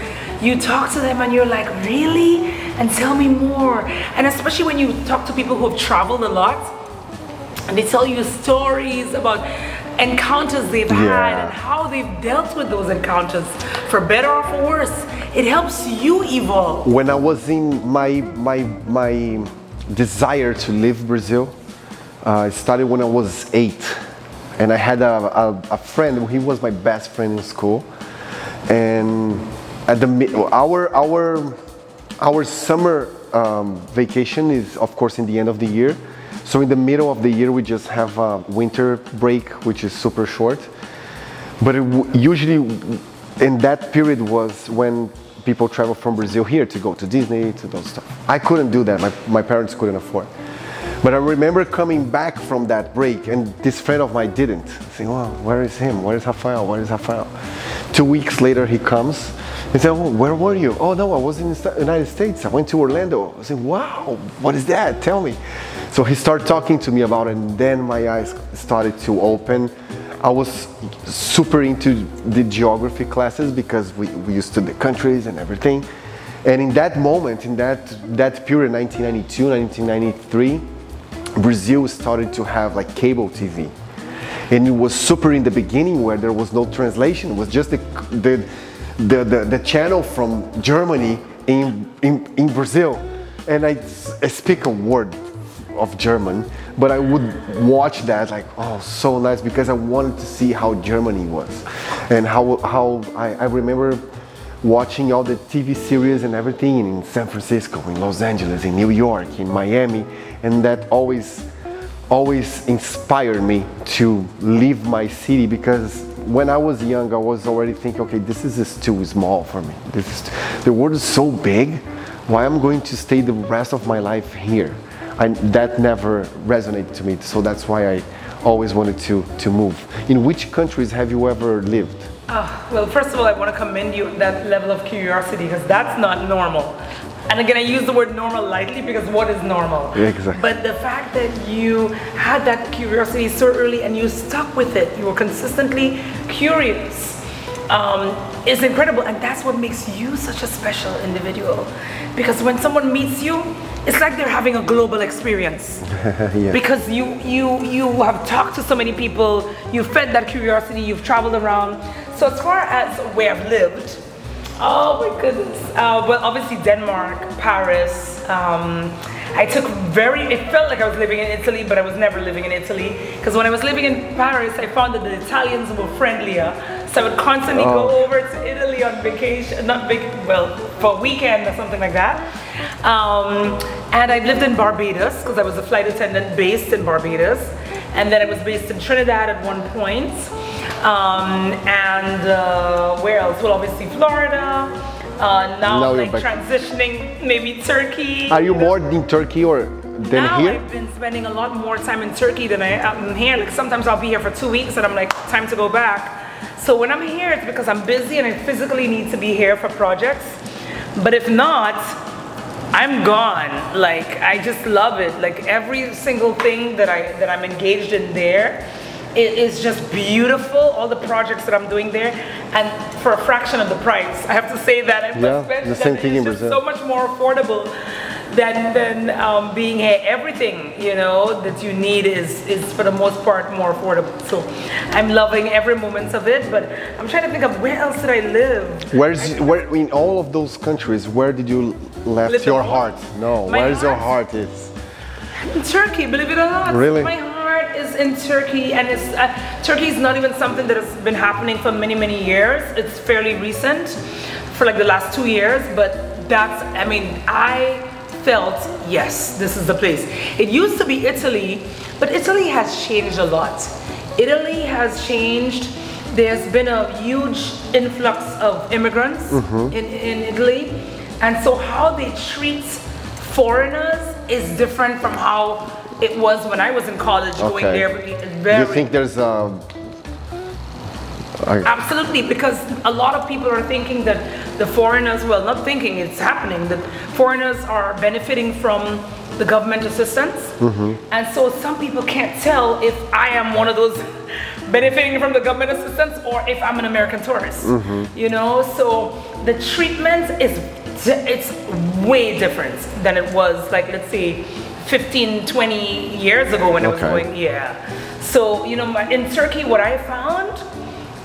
B: You talk to them and you're like, really? And tell me more. And especially when you talk to people who have traveled a lot, and they tell you stories about encounters they've had and how they've dealt with those encounters, for better or for worse. It helps you evolve. When I was in my desire to leave Brazil, it started when I was 8. And I had a friend, he was my best friend in school. And at our summer vacation is of course in the end of the year. So in the middle of the year we just have a winter break, which is super short. But usually in that period was when people travel from Brazil here to go to Disney, to those stuff. I couldn't do that, my parents couldn't afford. But I remember coming back from that break, and this friend of mine didn't. Saying, well, where is him? Where is Rafael? Where is Rafael? 2 weeks later he comes and said, oh, where were you? Oh no, I was in the United States. I went to Orlando. I said, wow, what is that? Tell me. So he started talking to me about it, and then my eyes started to open. I was super into the geography classes because we used to the countries and everything. And in that moment, in that period, 1992, 1993, Brazil started to have like cable TV. And it was super in the beginning where there was no translation. It was just the channel from Germany in Brazil. And I speak a word of German, but I would watch that like, oh, so nice, because I wanted to see how Germany was. And how I remember watching all the TV series and everything in San Francisco, in Los Angeles, in New York, in Miami, and that always inspired me to leave my city, because when I was young, I was already thinking, okay, this is too small for me. The world is so big, why I'm going to stay the rest of my life here? That never resonated to me, so that's why I always wanted to move. In which countries have you ever lived? Well, first of all, I want to commend you on that level of curiosity, because that's not normal. And again, I use the word normal lightly, because what is normal?
A: Exactly.
B: But the fact that you had that curiosity so early and you stuck with it, you were consistently curious, is incredible. And that's what makes you such a special individual. Because when someone meets you, it's like they're having a global experience. Because you have talked to so many people, you've fed that curiosity, you've traveled around. So as far as where I've lived, oh my goodness. Well, obviously Denmark, Paris. It felt like I was living in Italy, but I was never living in Italy. Because when I was living in Paris, I found that the Italians were friendlier. So I would constantly go over to Italy on vacation, for a weekend or something like that. And I lived in Barbados, because I was a flight attendant based in Barbados. And then I was based in Trinidad at one point. Where else? Well, obviously Florida. Now I'm like transitioning, maybe Turkey.
A: Are you more in Turkey than here?
B: I've been spending a lot more time in Turkey than I am here. Like sometimes I'll be here for 2 weeks and I'm like, time to go back. So when I'm here, it's because I'm busy and I physically need to be here for projects. But if not, I'm gone. Like, I just love it. Like every single thing that I'm engaged in there, it is just beautiful. All the projects that I'm doing there, and for a fraction of the price. I have to say that.
A: The same thing in Brazil.
B: So much more affordable than being here. Everything, that you need is for the most part more affordable. So I'm loving every moment of it. But I'm trying to think of where else did I live.
A: Where in all of those countries, where did you left your heart? No, where's your heart is?
B: In Turkey, believe it or not.
A: Really?
B: My heart is in Turkey, and Turkey is not even something that has been happening for many, many years. It's fairly recent, for like the last 2 years, but I felt, yes, this is the place. It used to be Italy, but Italy has changed a lot. Italy has changed there's been a huge influx of immigrants in Italy, and so how they treat foreigners is different from how it was when I was in college going there.
A: Do you think there's a...
B: Absolutely, because a lot of people are thinking that the foreigners, well, not thinking, it's happening, that foreigners are benefiting from the government assistance. And so some people can't tell if I am one of those benefiting from the government assistance or if I'm an American tourist. You know, so the treatment is, it's way different than it was, like, let's say 15, 20 years ago when I was going, So, you know, in Turkey, what I found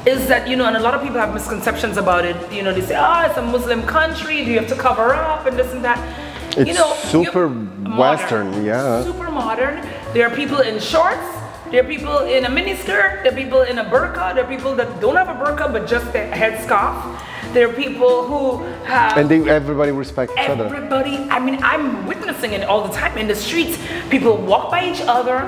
B: is that, you know, and a lot of people have misconceptions about it. You know, they say, oh, it's a Muslim country, do you have to cover up and this and that?
A: It's,
B: you know,
A: super Western,
B: super modern. There are people in shorts, there are people in a miniskirt, there are people in a burqa, there are people that don't have a burqa but just a headscarf. There are people who have... And
A: everybody respects each other.
B: Everybody, I mean, I'm witnessing it all the time in the streets. People walk by each other,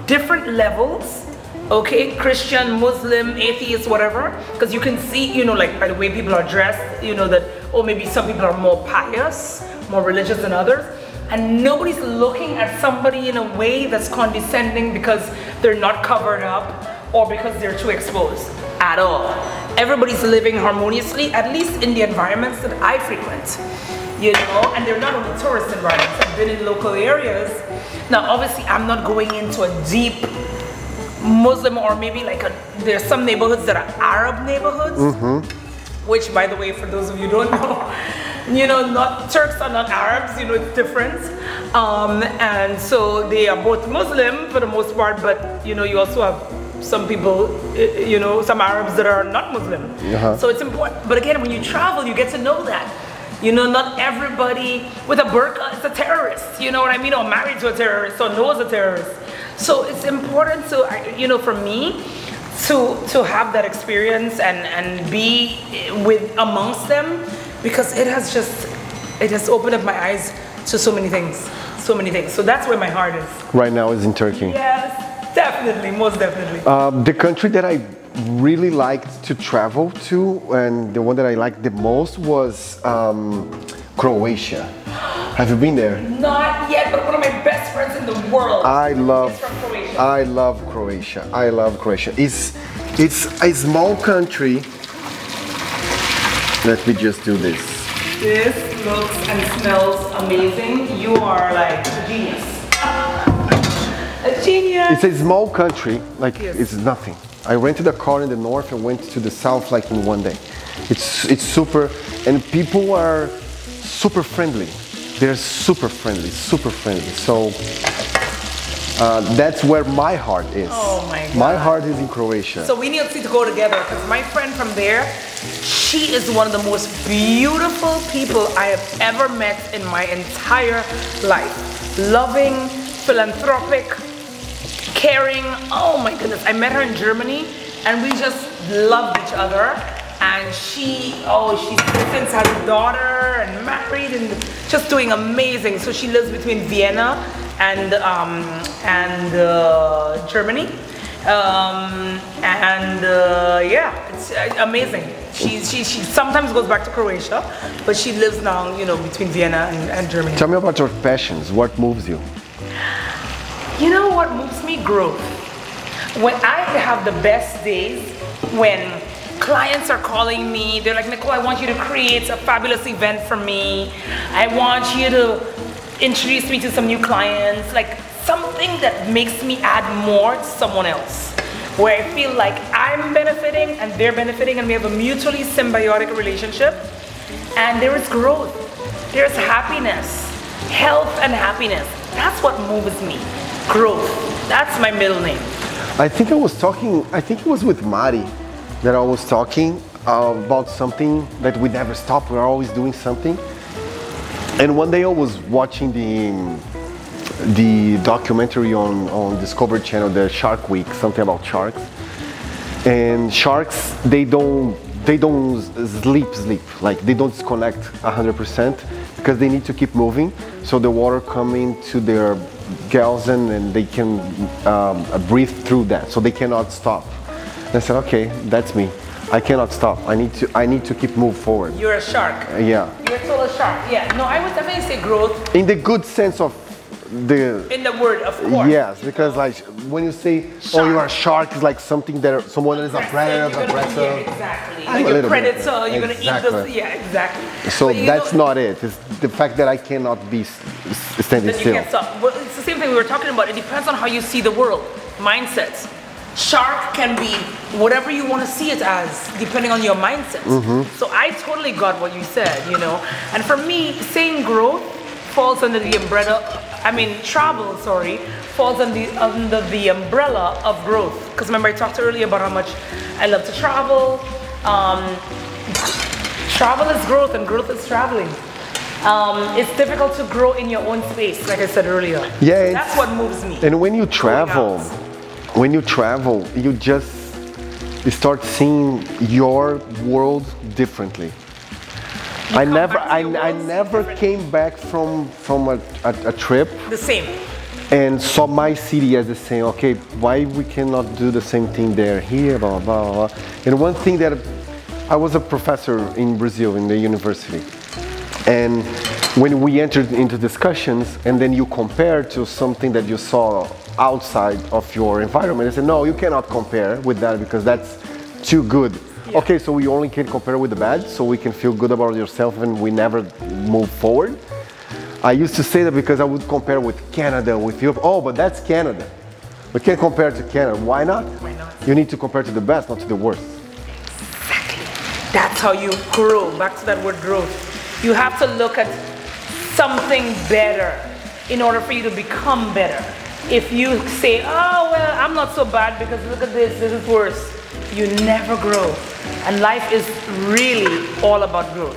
B: different levels. Okay, Christian, Muslim, atheist, whatever, because you can see, you know, like by the way people are dressed, you know, that, or maybe some people are more pious, more religious than others, and nobody's looking at somebody in a way that's condescending because they're not covered up or because they're too exposed at all. Everybody's living harmoniously, at least in the environments that I frequent, you know, and they're not only tourist environments. I've been in local areas. Now, obviously, I'm not going into a deep Muslim, or maybe like there's some neighborhoods that are Arab neighborhoods, which, by the way, for those of you who don't know, you know, not Turks are not Arabs, you know, it's different. And so they are both Muslim for the most part, but you know, you also have some people, you know, some Arabs that are not Muslim. So it's important. But again, when you travel, you get to know that. You know, not everybody with a burqa is a terrorist, you know what I mean, or married to a terrorist, or knows a terrorist. So it's important to, you know, for me, to have that experience and be with amongst them, because it has opened up my eyes to so many things, So that's where my heart is.
A: Right now is in Turkey.
B: Yes, definitely, most definitely.
A: The country that I really liked to travel to, and the one that I liked the most was Croatia. Have you been there?
B: Not yet, but one of my best friends in the world is from Croatia.
A: I love Croatia. I love Croatia. It's a small country. Let me just do this.
B: This looks and smells amazing. You are like a genius. A genius.
A: It's a small country, like it's nothing. I rented a car in the north and went to the south like in one day. It's super, and people are super friendly. They're super friendly. So that's where my heart is.
B: Oh my God.
A: My heart is in Croatia.
B: So we need to go together, because my friend from there, she is one of the most beautiful people I have ever met in my entire life. Loving, philanthropic, caring. Oh my goodness. I met her in Germany and we just loved each other. And she's since had a daughter and married and just doing amazing. So she lives between Vienna and Germany. Yeah, it's amazing. She sometimes goes back to Croatia, but she lives now, you know, between Vienna and Germany.
A: Tell me about your passions. What moves you?
B: You know what moves me? Growth. When I have the best days, when clients are calling me, they're like, Nicole, I want you to create a fabulous event for me. I want you to introduce me to some new clients, like something that makes me add more to someone else, where I feel like I'm benefiting and they're benefiting and we have a mutually symbiotic relationship, and there is growth, there's happiness, health and happiness. That's what moves me. Growth. That's my middle name.
A: I think it was with Mari that I was talking about something that we never stop. We're always doing something. And one day I was watching the documentary on Discovery Channel, the Shark Week, something about sharks. And sharks, they don't sleep, like they don't disconnect 100% because they need to keep moving. So the water come into their gills and they can breathe through that, so they cannot stop. And I said, okay, that's me. I cannot stop. I need to keep move forward.
B: You're a shark.
A: Yeah.
B: You're a total shark. Yeah. No, I would definitely say growth.
A: In the good sense of the.
B: In the word, of course.
A: Yes, because like when you say, shark. Oh, you are a shark, it's like something that someone that is a predator, aggressor.
B: Yeah, exactly. Like a predator, you're gonna eat this. Yeah, exactly.
A: So that's not it. It's the fact that I cannot be standing still.
B: You can't stop. Well, it's the same thing we were talking about. It depends on how you see the world. Mindsets. Shark can be whatever you want to see it as, depending on your mindset. So I totally got what you said, you know. And for me, saying growth falls under the umbrella. Travel, sorry, falls under the umbrella of growth. Because remember, I talked earlier about how much I love to travel. Travel is growth, and growth is traveling. It's difficult to grow in your own space, like I said earlier.
A: Yeah,
B: so that's what moves me.
A: And when you travel, you just start seeing your world differently. I never came back from a trip
B: the same
A: and saw my city as the same. Okay, why we cannot do the same thing there, here, blah blah blah. And one thing that I was a professor in Brazil in the university, and when we entered into discussions and then you compare to something that you saw outside of your environment, I said, no, you cannot compare with that because that's too good. Yeah. Okay, so we only can compare with the bad, so we can feel good about yourself and we never move forward. I used to say that because I would compare with Canada, with Europe. Oh, but that's Canada. We can't compare to Canada. Why not?
B: Why not?
A: You need to compare to the best, not to the worst.
B: Exactly. That's how you grow. Back to that word growth. You have to look at something better in order for you to become better. If you say, oh, well, I'm not so bad because look at this is worse, you never grow. And life is really all about growth.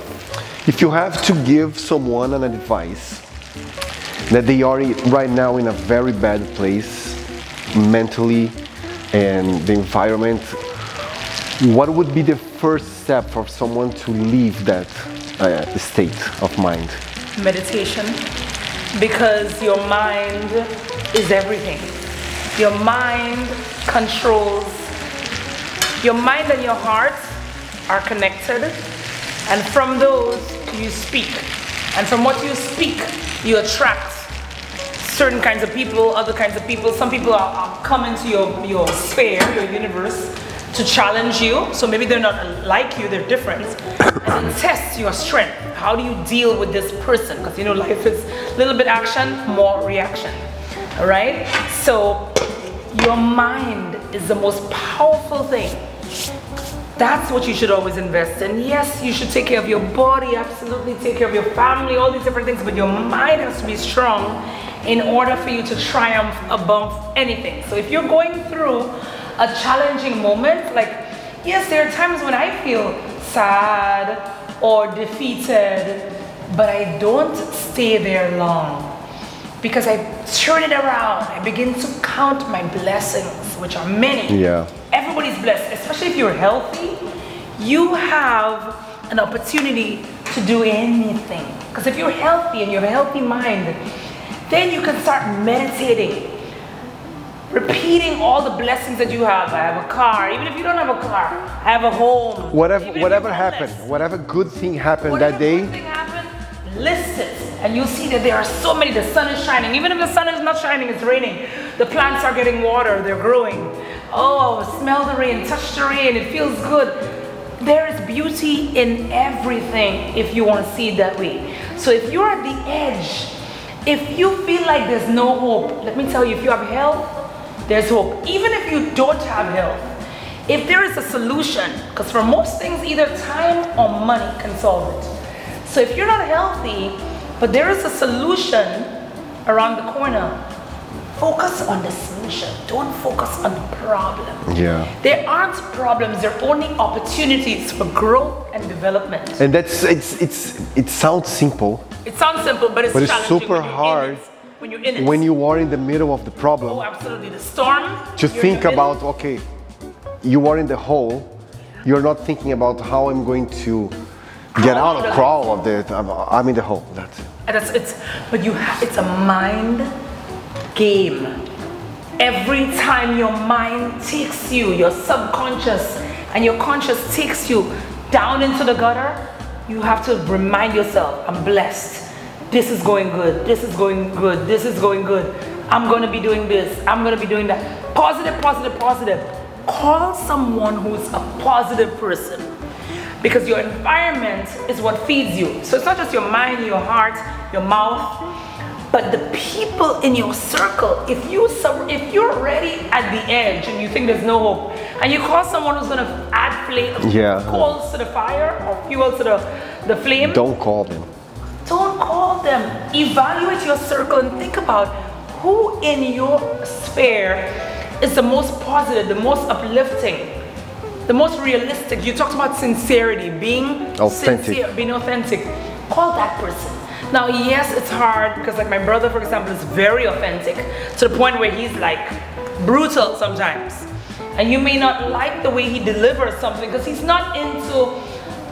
A: If you have to give someone an advice that they are right now in a very bad place, mentally, and the environment, what would be the first step for someone to leave that state of mind?
B: Meditation, because your mind is everything. Your mind controls, your mind and your heart are connected, and from those you speak, and from what you speak you attract certain kinds of people, other kinds of people. Some people are coming to your sphere, your universe, to challenge you. So maybe they're not like you, they're different, and test your strength. How do you deal with this person? Because you know life is a little bit action, more reaction. All right? So your mind is the most powerful thing. That's what you should always invest in. Yes, you should take care of your body, absolutely take care of your family, all these different things, but your mind has to be strong in order for you to triumph above anything. So if you're going through a challenging moment, like, yes, there are times when I feel sad or defeated, but I don't stay there long. Because I turn it around, I begin to count my blessings, which are many.
A: Yeah.
B: Everybody's blessed, especially if you're healthy. You have an opportunity to do anything. Because if you're healthy and you have a healthy mind, then you can start meditating, repeating all the blessings that you have. I have a car, even if you don't have a car. I have a home.
A: Whatever happened, whatever good thing happened that day.
B: Good thing happened, list it. And you'll see that there are so many. The sun is shining. Even if the sun is not shining, it's raining. The plants are getting water, they're growing. Oh, smell the rain, touch the rain, it feels good. There is beauty in everything if you want to see it that way. So if you're at the edge, if you feel like there's no hope, let me tell you, if you have health, there's hope. Even if you don't have health, if there is a solution, because for most things, either time or money can solve it. So if you're not healthy, but there is a solution around the corner, focus on the solution. Don't focus on the problem.
A: Yeah.
B: There aren't problems, there are only opportunities for growth and development.
A: And it sounds simple.
B: It sounds simple, but it's challenging.
A: Super hard
B: when you're in it.
A: When you are in the middle of the problem.
B: Oh, absolutely. The storm.
A: To think about, okay, you are in the hole. You're not thinking about how I'm going to get out of crawl of it. I'm in the hole. That's it.
B: But it's a mind game. Every time your mind takes you, your subconscious and your conscious takes you down into the gutter, you have to remind yourself, I'm blessed. This is going good. This is going good. This is going good. I'm going to be doing this. I'm going to be doing that. Positive, positive, positive. Call someone who's a positive person, because your environment is what feeds you. So it's not just your mind, your heart, your mouth, but the people in your circle. If you're already at the edge and you think there's no hope, and you call someone who's going to add coals to the fire or fuel to the flame,
A: don't call them.
B: Don't call them. Evaluate your circle and think about who in your sphere is the most positive, the most uplifting, the most realistic. You talked about sincerity, being
A: authentic.
B: Sincere, being authentic. Call that person. Now, yes, it's hard because, like, my brother, for example, is very authentic to the point where he's like brutal sometimes, and you may not like the way he delivers something because he's not into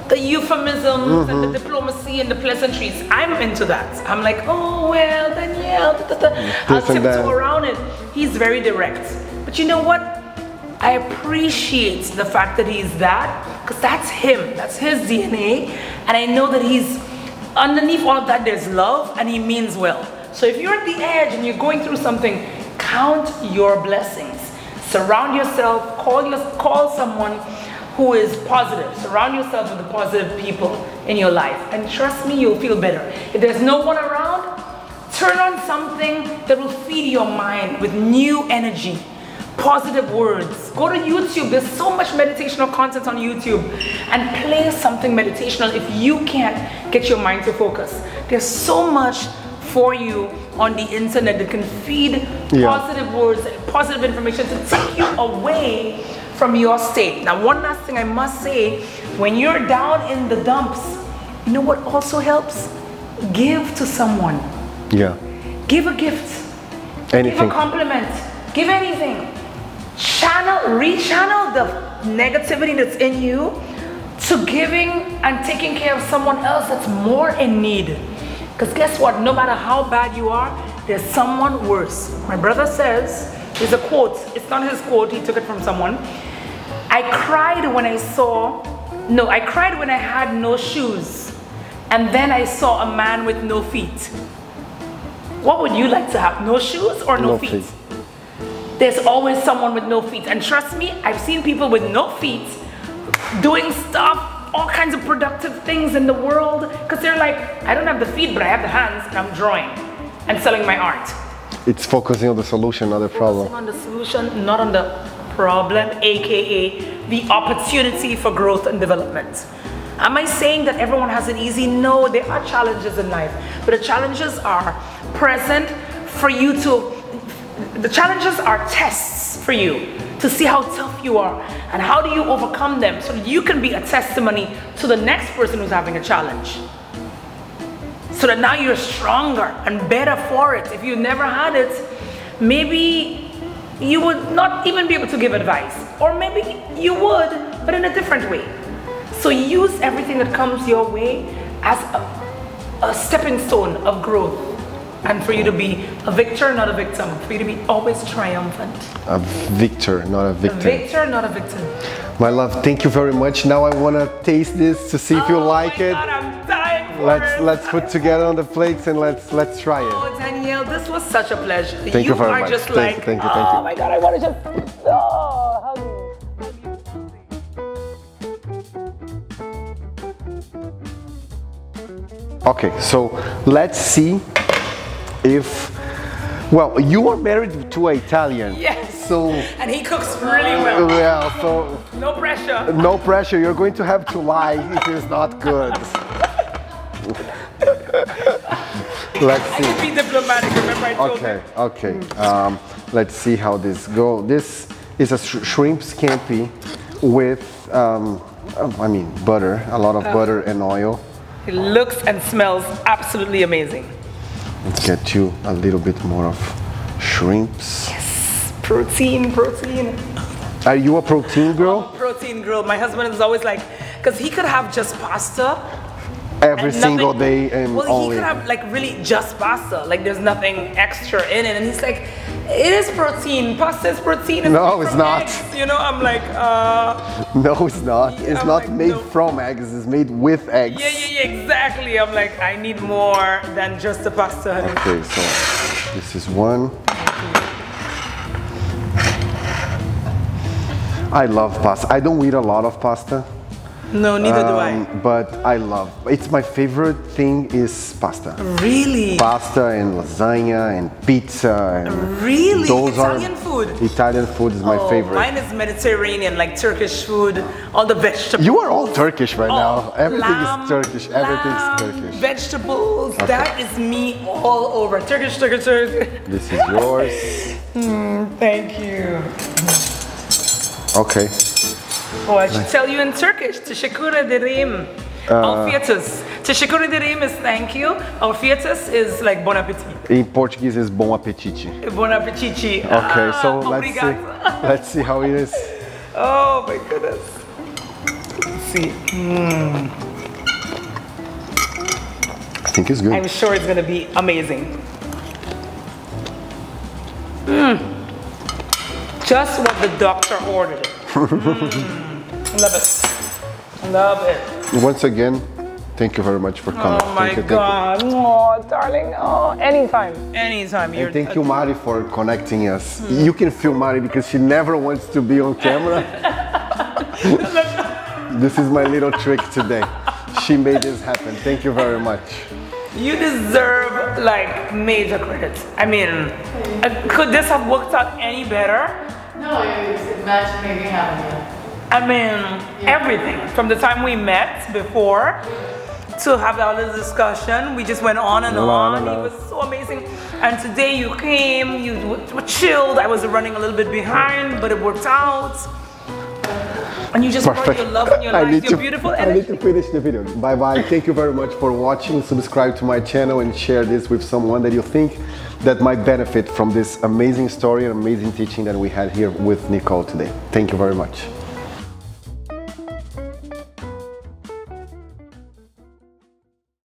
B: the euphemisms and the diplomacy and the pleasantries. I'm into that. I'm like, oh well, Danielle, I'll tiptoe around it. He's very direct. But you know what? I appreciate the fact that he's that, because that's him. That's his DNA. And I know that he's, underneath all of that, there's love, and he means well. So if you're at the edge and you're going through something, count your blessings. Surround yourself, call someone who is positive. Surround yourself with the positive people in your life. And trust me, you'll feel better. If there's no one around, turn on something that will feed your mind with new energy. Positive words. Go to YouTube. There's so much meditational content on YouTube, and play something meditational if you can't get your mind to focus. There's so much for you on the internet that can feed positive words, positive information to take you away from your state. Now, one last thing I must say, when you're down in the dumps, you know what also helps? Give to someone.
A: Yeah.
B: Give a gift.
A: Anything.
B: Give a compliment. Give anything. Rechannel the negativity that's in you to giving and taking care of someone else that's more in need. Because guess what? No matter how bad you are, there's someone worse. My brother says, there's a quote. It's not his quote. He took it from someone. I cried when I had no shoes, and then I saw a man with no feet. What would you like to have? No shoes or no feet? There's always someone with no feet. And trust me, I've seen people with no feet doing stuff, all kinds of productive things in the world, because they're like, I don't have the feet, but I have the hands, and I'm drawing and selling my art.
A: It's focusing on the solution, not the problem.
B: Focusing on the solution, not on the problem, aka the opportunity for growth and development. Am I saying that everyone has it easy? No, there are challenges in life, but the challenges are present for you to, the challenges are tests for you to see how tough you are and how do you overcome them, so that you can be a testimony to the next person who's having a challenge. So that now you're stronger and better for it. If you never had it, maybe you would not even be able to give advice, or maybe you would, but in a different way. So use everything that comes your way as a stepping stone of growth, and for you to be a victor, not a victim, for you to be always triumphant.
A: A victor, not a victim.
B: A victor, not a victim.
A: My love, thank you very much. Now I want to taste this to see if you like it.
B: God, I'm dying for it.
A: Let's put together on the plates and let's try it.
B: Oh, Danielle, this was such a pleasure.
A: Thank you very much.
B: You are just
A: thank
B: like,
A: you.
B: Oh my God, I want to just, hug you.
A: Okay, so let's see if, well, you are married to an Italian.
B: Yes.
A: So,
B: and he cooks really well.
A: Yeah, so
B: no pressure.
A: No pressure. You're going to have to lie if it's not good. Let's see.
B: I can be diplomatic. Remember I told you.
A: Okay. Let's see how this goes. This is a shrimp scampi with, butter. A lot of butter and oil.
B: It looks and smells absolutely amazing.
A: Let's get you a little bit more of shrimps.
B: Yes, protein.
A: Are you a protein girl?
B: Oh, protein girl. My husband is always like, because he could have just pasta,
A: every single day and
B: well,
A: only.
B: he could have like really just pasta, like there's nothing extra in it, and he's like, it is protein, pasta is protein.
A: No, it's not.
B: Eggs. You know, I'm like,
A: no, it's not. It's
B: I'm
A: not
B: like,
A: made
B: no.
A: from eggs. It's made with eggs.
B: Yeah, exactly. I'm like, I need more than just the pasta.
A: Okay, so this is one. I love pasta. I don't eat a lot of pasta.
B: No, neither do I.
A: But I love, it's my favorite thing is pasta.
B: Really?
A: Pasta and lasagna and pizza. And
B: really?
A: those
B: Italian
A: are,
B: food?
A: Italian food is my favorite.
B: Mine is Mediterranean, like Turkish food, all the vegetables.
A: You are all Turkish right now. Everything
B: lamb,
A: is Turkish. Everything is Turkish.
B: Vegetables,
A: Okay.
B: that is me all over. Turkish.
A: This is yours.
B: Thank you.
A: Okay.
B: Oh, I should tell you in Turkish. Teşekkür ederim. Alfiyetus. Teşekkür ederim is thank you. Alfiyetus is like bon appetit.
A: In Portuguese is bom apetite.
B: Bon appetit.
A: Okay, so let's
B: obrigado.
A: see. Let's see how it is.
B: Oh my goodness. Let's see.
A: I think it's good.
B: I'm sure it's gonna be amazing. Just what the doctor ordered. Love it. Love it.
A: Once again, thank you very much for coming.
B: Oh my
A: thank you.
B: God. Oh, darling. Oh, anytime. Anytime.
A: And thank you, Mari, for connecting us. You can feel Mari because she never wants to be on camera. This is my little trick today. She made this happen. Thank you very much.
B: You deserve like major credit. I mean, could this have worked out any better?
C: No, it's matchmaking happening.
B: I mean, everything. From the time we met before to have all this discussion, we just went on and on. It was so amazing. And today you came, you were chilled. I was running a little bit behind, but it worked out. And you just brought your love in your life, your beautiful energy.
A: I need to finish the video. Bye bye. Thank you very much for watching. Subscribe to my channel and share this with someone that you think that might benefit from this amazing story and amazing teaching that we had here with Nicole today. Thank you very much.